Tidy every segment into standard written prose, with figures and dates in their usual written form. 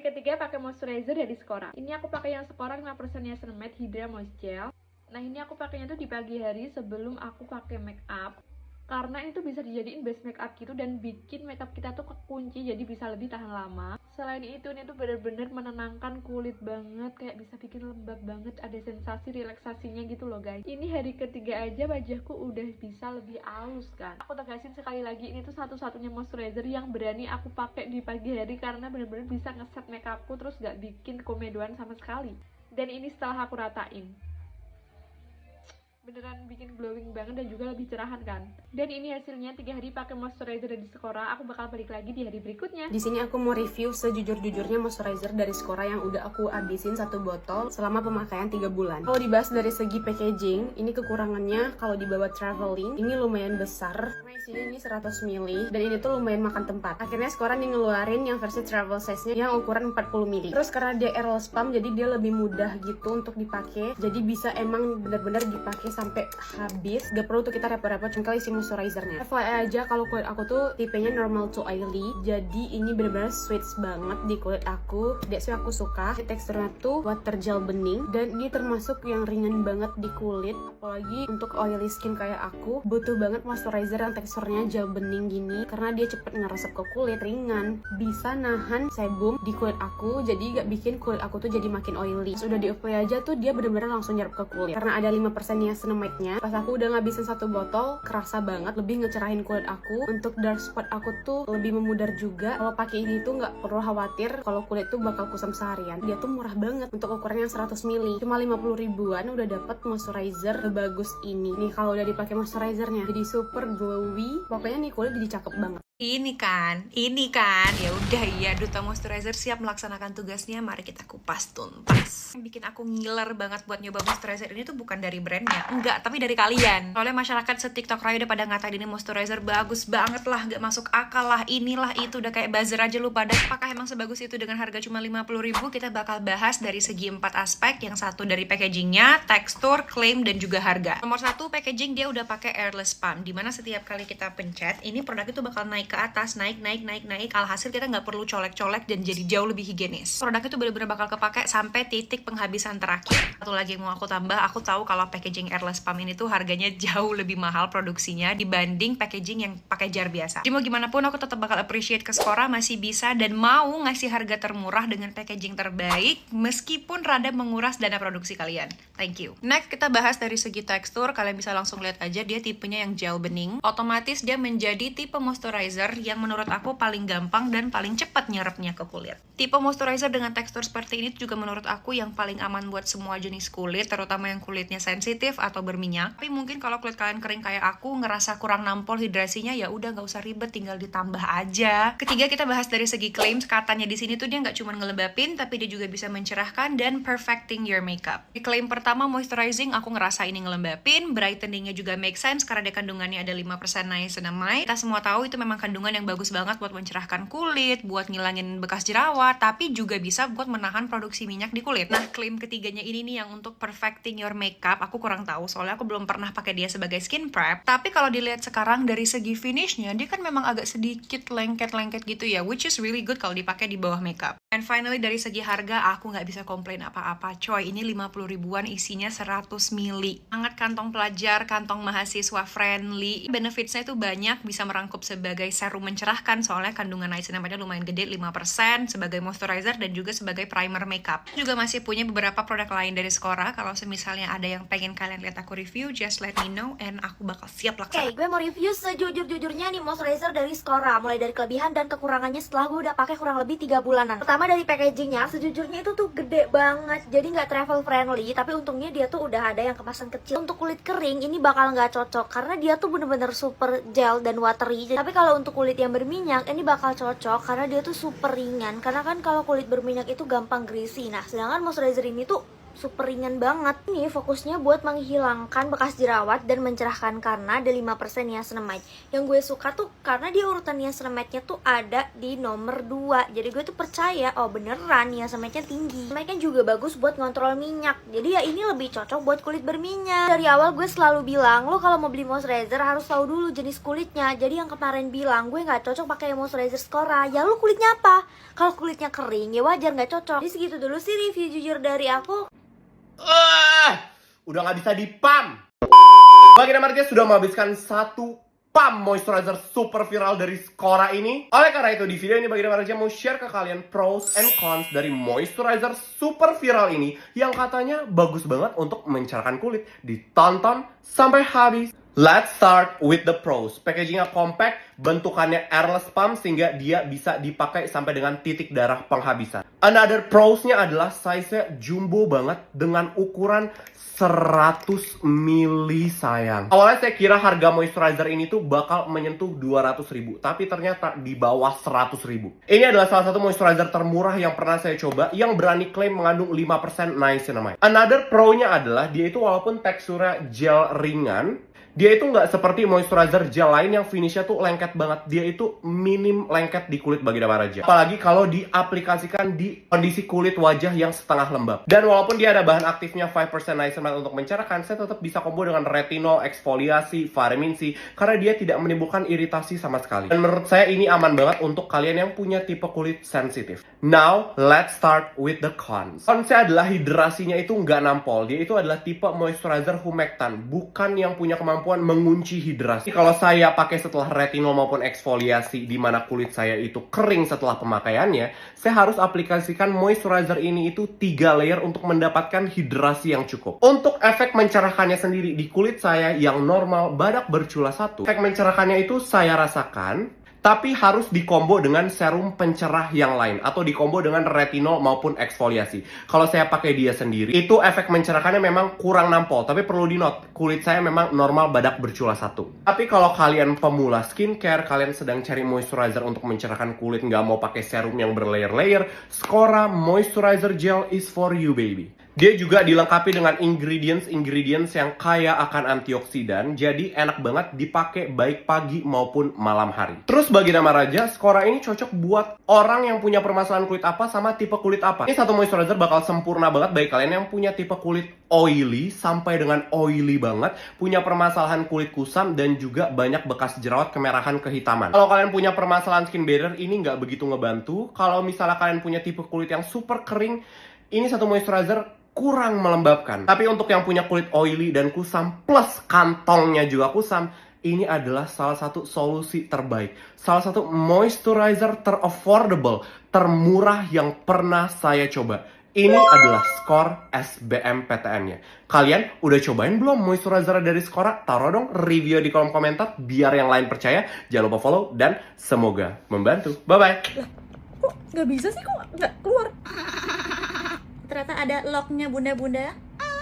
ketiga pakai moisturizer dari Skora. Ini aku pakai yang Skora 5% Niacinamide Hydra Moist Gel. Nah, ini aku pakainya tuh di pagi hari sebelum aku pakai make up. Karena ini tuh bisa dijadiin base makeup gitu dan bikin makeup kita tuh kekunci, jadi bisa lebih tahan lama. Selain itu, ini tuh bener-bener menenangkan kulit banget, kayak bisa bikin lembab banget, ada sensasi relaksasinya gitu loh guys. Ini hari ketiga aja wajahku udah bisa lebih halus kan. Aku tegasin sekali lagi, ini tuh satu-satunya moisturizer yang berani aku pakai di pagi hari karena bener-bener bisa ngeset makeupku terus gak bikin komedoan sama sekali. Dan ini setelah aku ratain, beneran bikin glowing banget dan juga lebih cerahan kan. Dan ini hasilnya 3 hari pakai moisturizer dari Skora. Aku bakal balik lagi di hari berikutnya. Di sini aku mau review sejujur-jujurnya moisturizer dari Skora yang udah aku habisin 1 botol selama pemakaian 3 bulan. Kalau dibahas dari segi packaging, ini kekurangannya kalau dibawa traveling, ini lumayan besar. Isinya ini 100 ml dan ini tuh lumayan makan tempat. Akhirnya Skora nih ngeluarin yang versi travel size-nya yang ukuran 40 ml. Terus karena dia airless pump, jadi dia lebih mudah gitu untuk dipakai. Jadi bisa emang bener-bener dipakai sampai habis, gak perlu tuh kita repot-repot cengkel isi moisturizernya. FYI aja, kalau kulit aku tuh tipenya normal to oily, jadi ini bener-bener sweet banget di kulit aku. That's why aku suka. Teksturnya tuh water gel bening dan ini termasuk yang ringan banget di kulit. Apalagi untuk oily skin kayak aku, butuh banget moisturizer yang teksturnya gel bening gini karena dia cepet ngeresep ke kulit, ringan, bisa nahan sebum di kulit aku, jadi gak bikin kulit aku tuh jadi makin oily. Sudah di apply aja tuh dia bener-bener langsung nyerap ke kulit karena ada 5% niacinamide-nya. Pas aku udah ngabisin 1 botol, kerasa banget lebih ngecerahin kulit aku. Untuk dark spot aku tuh lebih memudar juga. Kalau pakai ini tuh nggak perlu khawatir kalau kulit tuh bakal kusam seharian. Dia tuh murah banget untuk ukuran yang 100 ml, cuma 50 ribuan udah dapet moisturizer sebagus ini. Nih kalau udah dipakai moisturizernya jadi super glowy. Pokoknya nih kulit jadi cakep banget. Ini kan, ya udah ya, Duta Moisturizer siap melaksanakan tugasnya. Mari kita kupas tuntas. Yang bikin aku ngiler banget buat nyoba moisturizer ini tuh bukan dari brandnya, enggak, tapi dari kalian. Soalnya masyarakat se-TikTok Raya udah pada ngatain ini moisturizer bagus banget lah, gak masuk akal lah, inilah itu, udah kayak buzzer aja lu pada. Apakah emang sebagus itu dengan harga cuma 50 ribu? Kita bakal bahas dari segi 4 aspek. Yang satu dari packagingnya, tekstur, klaim, dan juga harga. Nomor 1, packaging dia udah pakai airless pump, dimana setiap kali kita pencet, ini produk itu bakal naik ke atas, naik. Alhasil kita nggak perlu colek-colek dan jadi jauh lebih higienis. Produk itu bener-bener bakal kepake sampai titik penghabisan terakhir. Satu lagi yang mau aku tambah, aku tahu kalau packaging airless pump ini tuh harganya jauh lebih mahal produksinya dibanding packaging yang pakai jar biasa. Jadi mau gimana pun aku tetap bakal appreciate ke Skora masih bisa dan mau ngasih harga termurah dengan packaging terbaik meskipun rada menguras dana produksi kalian. Thank you. Next kita bahas dari segi tekstur. Kalian bisa langsung lihat aja dia tipenya yang gel bening. Otomatis dia menjadi tipe moisturizer yang menurut aku paling gampang dan paling cepat nyerapnya ke kulit. Tipe moisturizer dengan tekstur seperti ini juga menurut aku yang paling aman buat semua jenis kulit, terutama yang kulitnya sensitif atau berminyak. Tapi mungkin kalau kulit kalian kering kayak aku, ngerasa kurang nampol hidrasinya, ya udah nggak usah ribet, tinggal ditambah aja. Ketiga kita bahas dari segi claims. Katanya di sini tuh dia nggak cuma ngelembapin, tapi dia juga bisa mencerahkan dan perfecting your makeup. Di klaim pertama moisturizing, aku ngerasa ini ngelembapin, brightening-nya juga make sense karena dia kandungannya ada 5% niacinamide. Kita semua tahu itu memang kandungan yang bagus banget buat mencerahkan kulit, buat ngilangin bekas jerawat, tapi juga bisa buat menahan produksi minyak di kulit. Nah, klaim ketiganya ini nih yang untuk perfecting your makeup, aku kurang tahu soalnya aku belum pernah pakai dia sebagai skin prep. Tapi kalau dilihat sekarang dari segi finishnya, dia kan memang agak sedikit lengket-lengket gitu ya, which is really good kalau dipakai di bawah makeup. And finally dari segi harga, aku nggak bisa komplain apa-apa. Coy, ini 50 ribuan isinya 100 ml. Sangat kantong pelajar, kantong mahasiswa friendly. Benefitsnya itu banyak, bisa merangkup sebagai serum mencerahkan soalnya kandungan niacinamide-nya lumayan gede, 5%, sebagai moisturizer dan juga sebagai primer makeup. Juga masih punya beberapa produk lain dari Skora. Kalau misalnya ada yang pengen kalian lihat aku review, just let me know and aku bakal siap laksanakan. Oke, gue mau review sejujur-jujurnya nih moisturizer dari Skora, mulai dari kelebihan dan kekurangannya setelah gue udah pakai kurang lebih 3 bulanan. Pertama dari packagingnya, sejujurnya itu tuh gede banget, jadi nggak travel friendly, tapi untungnya dia tuh udah ada yang kemasan kecil. Untuk kulit kering ini bakal nggak cocok karena dia tuh bener-bener super gel dan watery. Tapi kalau untuk kulit yang berminyak ini bakal cocok karena dia tuh super ringan. Karena kan kalau kulit berminyak itu gampang greasy. Nah, sedangkan moisturizer ini tuh super ringan banget. Ini fokusnya buat menghilangkan bekas jerawat dan mencerahkan karena ada 5% niacinamide. Yang gue suka tuh karena dia urutan niacinamide-nya tuh ada di nomor 2. Jadi gue tuh percaya, oh beneran niacinamide-nya tinggi. Niacinamide-nya juga bagus buat ngontrol minyak. Jadi ya ini lebih cocok buat kulit berminyak. Dari awal gue selalu bilang, lo kalau mau beli moisturizer harus tahu dulu jenis kulitnya. Jadi yang kemarin bilang gue nggak cocok pakai moisturizer Skora, ya lo kulitnya apa? Kalau kulitnya kering ya wajar nggak cocok. Jadi segitu dulu sih review jujur dari aku. Udah nggak bisa dipam. Baginda Marja sudah menghabiskan 1 pump moisturizer super viral dari Skora ini. Oleh karena itu di video ini Baginda Marja mau share ke kalian pros and cons dari moisturizer super viral ini yang katanya bagus banget untuk mencerahkan kulit. Ditonton sampai habis. Let's start with the pros. Packagingnya compact, bentukannya airless pump sehingga dia bisa dipakai sampai dengan titik darah penghabisan. Another pros-nya adalah size-nya jumbo banget dengan ukuran 100 mili sayang. Awalnya saya kira harga moisturizer ini tuh bakal menyentuh 200.000, tapi ternyata di bawah 100.000. Ini adalah salah satu moisturizer termurah yang pernah saya coba yang berani klaim mengandung 5% niacinamide. Another pro-nya adalah dia itu walaupun teksturnya gel ringan, dia itu nggak seperti moisturizer gel lain yang finishnya tuh lengket banget. Dia itu minim lengket di kulit Baginda Marja. Apalagi kalau diaplikasikan di kondisi kulit wajah yang setengah lembab. Dan walaupun dia ada bahan aktifnya 5% niacinamide untuk mencerahkan, saya tetap bisa combo dengan retinol, eksfoliasi, vitamin C, karena dia tidak menimbulkan iritasi sama sekali. Dan menurut saya ini aman banget untuk kalian yang punya tipe kulit sensitif. Now, let's start with the cons. Consnya adalah hidrasinya itu nggak nampol. Dia itu adalah tipe moisturizer humectant, bukan yang punya kemampuan mengunci hidrasi. Kalau saya pakai setelah retinol maupun eksfoliasi di mana kulit saya itu kering setelah pemakaiannya, saya harus aplikasikan moisturizer ini itu 3 layer untuk mendapatkan hidrasi yang cukup. Untuk efek mencerahkannya sendiri di kulit saya yang normal badak bercula 1, efek mencerahkannya itu saya rasakan, tapi harus dikombo dengan serum pencerah yang lain atau dikombo dengan retinol maupun eksfoliasi. Kalau saya pakai dia sendiri, itu efek mencerahkannya memang kurang nampol. Tapi perlu di note, kulit saya memang normal badak bercula 1. Tapi kalau kalian pemula skincare, kalian sedang cari moisturizer untuk mencerahkan kulit, nggak mau pakai serum yang berlayer-layer, Skora Moisturizer Gel is for you baby. Dia juga dilengkapi dengan ingredients yang kaya akan antioksidan, jadi enak banget dipakai baik pagi maupun malam hari. Terus bagi nama Raja, Skora ini cocok buat orang yang punya permasalahan kulit apa sama tipe kulit apa. Ini satu moisturizer bakal sempurna banget bagi kalian yang punya tipe kulit oily sampai dengan oily banget, punya permasalahan kulit kusam dan juga banyak bekas jerawat, kemerahan, kehitaman. Kalau kalian punya permasalahan skin barrier, ini nggak begitu ngebantu. Kalau misalnya kalian punya tipe kulit yang super kering, ini satu moisturizer kurang melembabkan. Tapi untuk yang punya kulit oily dan kusam plus kantongnya juga kusam, ini adalah salah satu solusi terbaik. Salah satu moisturizer ter-affordable, termurah yang pernah saya coba. Ini adalah Skor SBM PTN-nya. Kalian udah cobain belum moisturizer dari Skora? Taruh dong review di kolom komentar biar yang lain percaya. Jangan lupa follow dan semoga membantu. Bye-bye. Kok nggak bisa sih? Kok nggak keluar? Ternyata ada locknya bunda-bunda.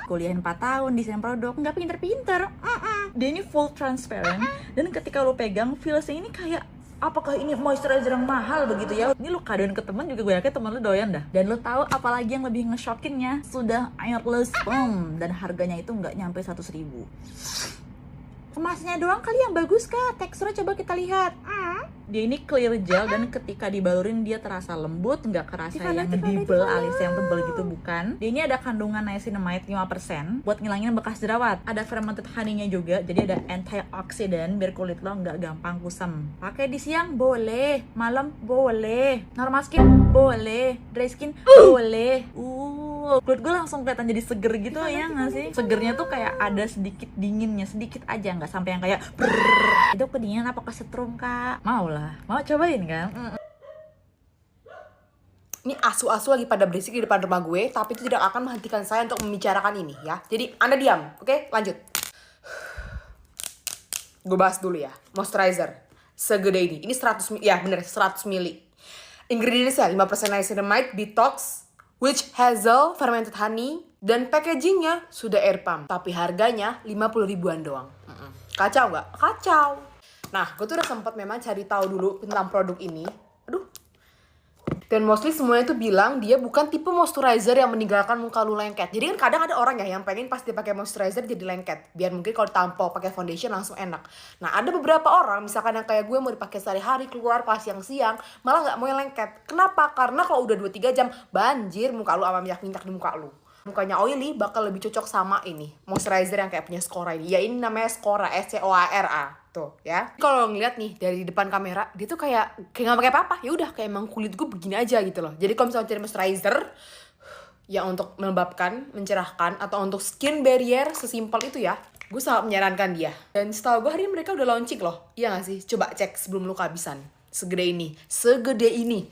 Kuliah 4 tahun desain produk, nggak pinter-pinter. Dia ini full transparent, dan ketika lo pegang feelsnya ini kayak, apakah ini moisturizer yang mahal begitu ya? Ini lo kadoin ke temen juga gue yakin temen lo doyan dah. Dan lo tahu apalagi yang lebih nge-shockinnya, sudah airless pump dan harganya itu nggak nyampe 100.000. Kemasnya doang kali yang bagus kak, teksturnya coba kita lihat. Dia ini clear gel dan ketika dibalurin dia terasa lembut, nggak kerasa yang ngedibel alias yang tebel gitu, bukan. Dia ini ada kandungan niacinamide 5% buat ngilangin bekas jerawat. Ada fermented honey-nya juga, jadi ada antioksidan biar kulit lo nggak gampang kusam. Pakai di siang boleh, malam boleh, normal skin boleh, dry skin boleh. Kulit gue langsung kelihatan jadi seger gitu ya nggak sih? Segernya tuh kayak ada sedikit dinginnya, sedikit aja, nggak sampai yang kayak brrrr. Itu kedinginan apa kesetrum kak? Mau lah. Mau cobain kan? Ini asu-asu lagi pada berisik di depan rumah gue, tapi itu tidak akan menghentikan saya untuk membicarakan ini ya. Jadi Anda diam, oke? Lanjut. Gue bahas dulu ya. Moisturizer segede ini. Ini 100 mili. Ya bener, 100 mili. Ingredientsnya 5% niacinamide, detox, witch hazel, fermented honey, dan packagingnya sudah air pump. Tapi harganya 50 ribuan doang. Kacau nggak? Kacau. Nah, gue tuh udah sempat memang cari tahu dulu tentang produk ini. Aduh, Dan mostly semuanya tuh bilang dia bukan tipe moisturizer yang meninggalkan muka lu lengket. Jadi kan kadang ada orang ya yang pengen pas dia pakai moisturizer jadi lengket, biar mungkin kalau ditampol pakai foundation langsung enak. Nah ada beberapa orang misalkan yang kayak gue mau dipakai sehari-hari, keluar pas siang-siang malah nggak mau yang lengket. Kenapa? Karena kalau udah 2-3 jam banjir muka lu sama minyak-minyak di muka lu. Mukanya oily bakal lebih cocok sama ini moisturizer yang kayak punya Skora ini. Ya ini namanya Skora, SCOARA. Tuh ya. Kalau ngeliat nih dari depan kamera, dia tuh kayak nggak pakai apa-apa. Ya udah kayak emang kulit gue begini aja gitu loh. Jadi kalau misalnya cari moisturizer yang untuk melembabkan, mencerahkan atau untuk skin barrier sesimpel itu ya, gue sangat menyarankan dia. Dan setahu gue hari ini mereka udah launching loh. Iya gak sih? Coba cek sebelum lu kehabisan. Segede ini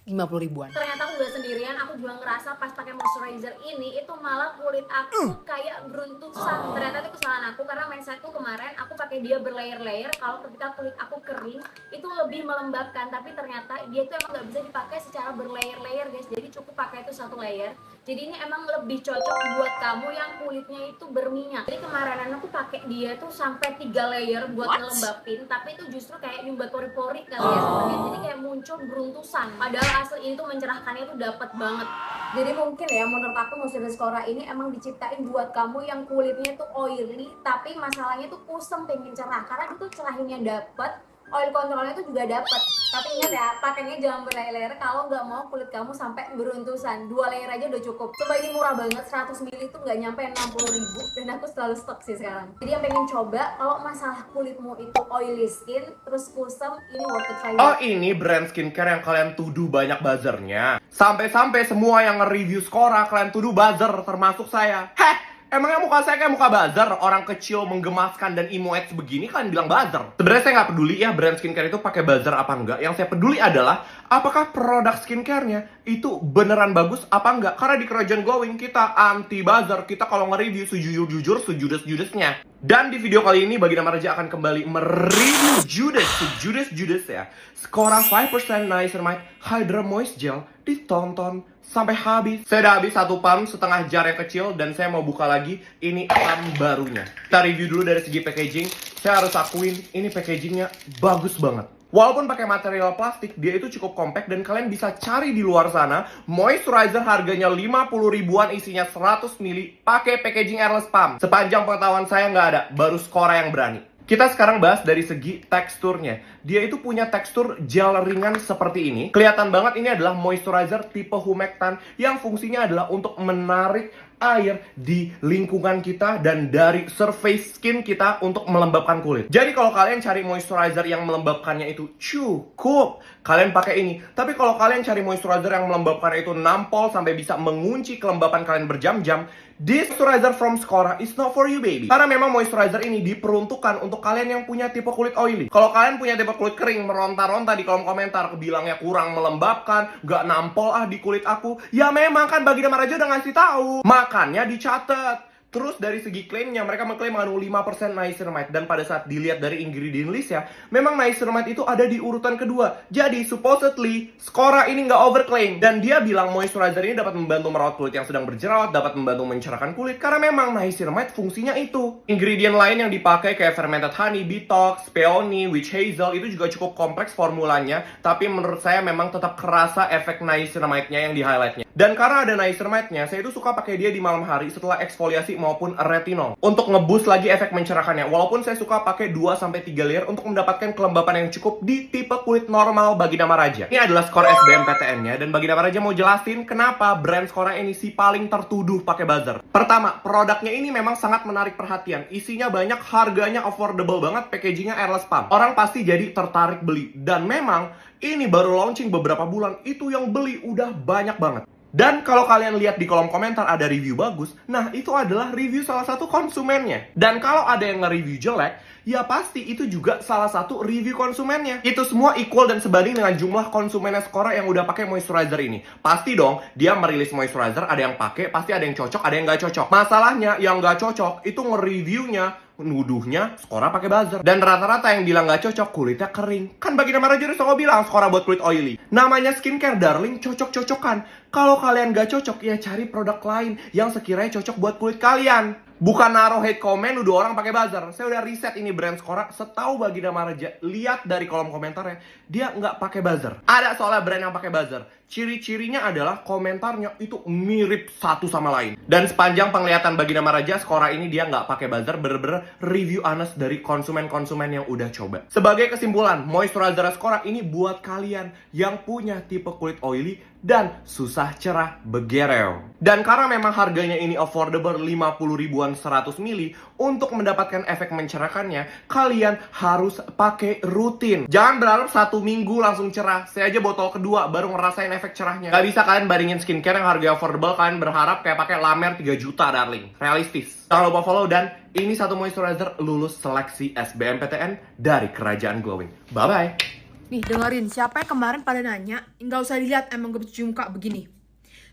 50 ribuan. Ternyata aku gak sendirian, aku juga ngerasa pas pakai moisturizer ini itu malah kulit aku kayak beruntusan. Ternyata itu kesalahan aku karena mindsetku kemarin aku pakai dia berlayer-layer. Kalau ketika kulit aku kering itu lebih melembabkan, tapi ternyata dia itu emang gak bisa dipakai secara berlayer-layer guys. Jadi cukup pakai itu satu layer. Jadi ini emang lebih cocok buat kamu yang kulitnya itu berminyak. Jadi kemarin aku pakai dia tuh sampai 3 layer buat ngelembapin, tapi itu justru kayak nyumbat pori-pori kali ya sebenarnya. Jadi kayak muncul beruntusan. Padahal asli ini tuh mencerahkannya tuh dapet banget. Jadi mungkin ya menurut aku moisturizer Skora ini emang diciptain buat kamu yang kulitnya tuh oily, tapi masalahnya tuh kusem pengen cerah. Karena itu cerahinnya dapet, oil controlnya tuh juga dapet. Tapi ingat ya, pakainya jangan berlayer-layer kalau nggak mau kulit kamu sampai beruntusan. 2 layer aja udah cukup. Coba ini murah banget, 100 ml tuh nggak nyampe 60 ribu. Dan aku selalu stok sih sekarang. Jadi yang pengen coba, kalau masalah kulitmu itu oily skin, terus kusem, ini worth it try. Oh ini brand skincare yang kalian tuduh banyak buzzernya. Sampai-sampai semua yang nge-review Skora kalian tuduh buzzer, termasuk saya. Heh! Emangnya muka saya kayak muka buzzer? Orang kecil menggemaskan dan emo-ex begini kalian bilang buzzer? Sebenarnya saya nggak peduli ya brand skincare itu pakai buzzer apa enggak. Yang saya peduli adalah apakah produk skincare-nya itu beneran bagus apa enggak. Karena di Kerajaan Glowing kita anti buzzer. Kita kalau nge-review sejujur-jujur, sejudes-judesnya. Dan di video kali ini Baginda Raja akan kembali mereview sejudes ya Skora 5% Niacinamide Hydra Moist Gel. Ditonton sampai habis. Saya udah habis 1 pump setengah jar yang kecil dan saya mau buka lagi. Ini pump barunya. Kita review dulu dari segi packaging. Saya harus akuin ini packagingnya bagus banget. Walaupun pakai material plastik, dia itu cukup compact dan kalian bisa cari di luar sana moisturizer harganya 50 ribuan isinya 100 ml pakai packaging airless pump. Sepanjang pengetahuan saya nggak ada, baru Skora yang berani. Kita sekarang bahas dari segi teksturnya. Dia itu punya tekstur gel ringan seperti ini. Kelihatan banget ini adalah moisturizer tipe humectant yang fungsinya adalah untuk menarik air di lingkungan kita dan dari surface skin kita untuk melembabkan kulit. Jadi kalau kalian cari moisturizer yang melembabkannya itu cukup, kalian pakai ini. Tapi kalau kalian cari moisturizer yang melembabkannya itu nampol sampai bisa mengunci kelembapan kalian berjam-jam, this moisturizer from Skora is not for you baby. Karena memang moisturizer ini diperuntukkan untuk kalian yang punya tipe kulit oily. Kalau kalian punya tipe kulit kering, meronta-ronta di kolom komentar, bilangnya kurang melembabkan, gak nampol di kulit aku. Ya memang kan Baginda Raja udah ngasih tahu. Makanya dicatat. Terus dari segi klaimnya, mereka mengklaim mengandung 5% niacinamide. Dan pada saat dilihat dari ingredient list ya, memang niacinamide itu ada di urutan kedua. Jadi supposedly, Skora ini nggak overclaim. Dan dia bilang moisturizer ini dapat membantu merawat kulit yang sedang berjerawat, dapat membantu mencerahkan kulit. Karena memang niacinamide fungsinya itu. Ingredient lain yang dipakai kayak fermented honey, detox, peony, witch hazel, itu juga cukup kompleks formulanya. Tapi menurut saya memang tetap kerasa efek niacinamide-nya yang di highlight-nya. Dan karena ada niacinamide-nya, saya itu suka pakai dia di malam hari setelah eksfoliasi maupun retinol untuk ngeboost lagi efek mencerahkannya. Walaupun saya suka pakai 2-3 layer untuk mendapatkan kelembapan yang cukup di tipe kulit normal Baginda Raja. Ini adalah skor SBMPTN-nya dan Baginda Raja mau jelasin kenapa brand Skora ini si paling tertuduh pakai buzzer. Pertama, produknya ini memang sangat menarik perhatian. Isinya banyak, harganya affordable banget, packagingnya airless pump. Orang pasti jadi tertarik beli. Dan memang ini baru launching beberapa bulan, itu yang beli udah banyak banget. Dan kalau kalian lihat di kolom komentar ada review bagus, nah itu adalah review salah satu konsumennya. Dan kalau ada yang nge-review jelek, ya pasti itu juga salah satu review konsumennya. Itu semua equal dan sebanding dengan jumlah konsumennya Skora yang udah pakai moisturizer ini. Pasti dong, dia merilis moisturizer, ada yang pakai, pasti ada yang cocok, ada yang nggak cocok. Masalahnya, yang nggak cocok itu nge-reviewnya, nuduhnya Skora pakai buzzer. Dan rata-rata yang bilang nggak cocok, kulitnya kering. Kan Baginda Raja udah bilang Skora buat kulit oily. Namanya skincare darling, cocok-cocokan. Kalau kalian nggak cocok, ya cari produk lain yang sekiranya cocok buat kulit kalian. Bukan naruh hate comment nuduh orang pakai buzzer. Saya udah riset ini brand Skora. Setahu Baginda Maharaja, lihat dari kolom komentarnya, dia nggak pakai buzzer. Ada soalnya brand yang pakai buzzer. Ciri-cirinya adalah komentarnya itu mirip satu sama lain. Dan sepanjang penglihatan Baginda Maharaja, Skora ini dia nggak pakai buzzer, bener-bener review honest dari konsumen-konsumen yang udah coba. Sebagai kesimpulan, moisturizer Skora ini buat kalian yang punya tipe kulit oily dan susah cerah begereo. Dan karena memang harganya ini affordable 50 ribuan 100 ml, untuk mendapatkan efek mencerahkannya, kalian harus pakai rutin. Jangan berharap 1 minggu langsung cerah. Saya aja botol kedua baru ngerasain efek cerahnya. Gak bisa kalian bandingin skincare yang harga affordable, kalian berharap kayak pakai La Mer 3 juta, darling. Realistis. Jangan lupa follow, dan ini satu moisturizer lulus seleksi SBMPTN dari Kerajaan Glowing. Bye-bye. Nih dengerin, siapa yang kemarin pada nanya, nggak usah dilihat emang gue cuci muka begini.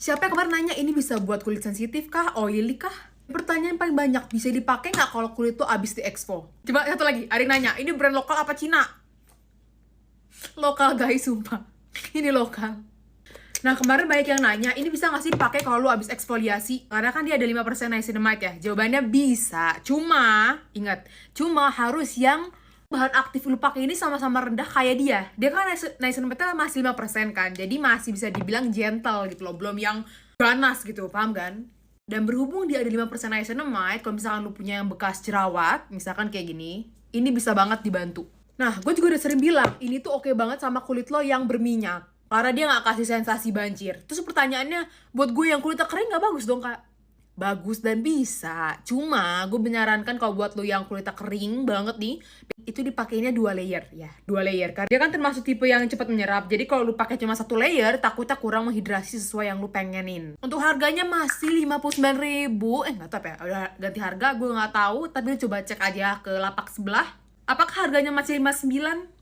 Siapa yang kemarin nanya ini bisa buat kulit sensitif kah, oily kah? Pertanyaan paling banyak, bisa dipakai nggak kalau kulit tuh abis di exfol? Coba satu lagi, ada yang nanya, ini brand lokal apa Cina? Lokal guys, sumpah. Ini lokal. Nah kemarin banyak yang nanya, ini bisa nggak sih pakai kalau lu abis eksfoliasi? Karena kan dia ada 5% niacinamide ya. Jawabannya bisa, cuma ingat, cuma harus yang bahan aktif lu pakai ini sama-sama rendah kayak dia. Dia kan niacinamide masih 5% kan, jadi masih bisa dibilang gentle gitu loh, belum yang ganas gitu, paham kan? Dan berhubung dia ada 5% niacinamide, kalau misalkan lu punya yang bekas jerawat, misalkan kayak gini, ini bisa banget dibantu. Nah, gue juga udah sering bilang, ini tuh oke banget sama kulit lo yang berminyak, karena dia nggak kasih sensasi banjir. Terus pertanyaannya, buat gue yang kulitnya kering nggak bagus dong, Kak? Bagus dan bisa, cuma gue menyarankan kalau buat lo yang kulitnya kering banget nih, itu dipakainya 2 layer ya, 2 layer. Karena dia kan termasuk tipe yang cepat menyerap, jadi kalau lu pakai cuma 1 layer, takutnya kurang menghidrasi sesuai yang lu pengenin. Untuk harganya masih 59.000, nggak tahu ya, udah ganti harga, gue nggak tahu, tapi lu coba cek aja ke lapak sebelah. Apakah harganya masih 59?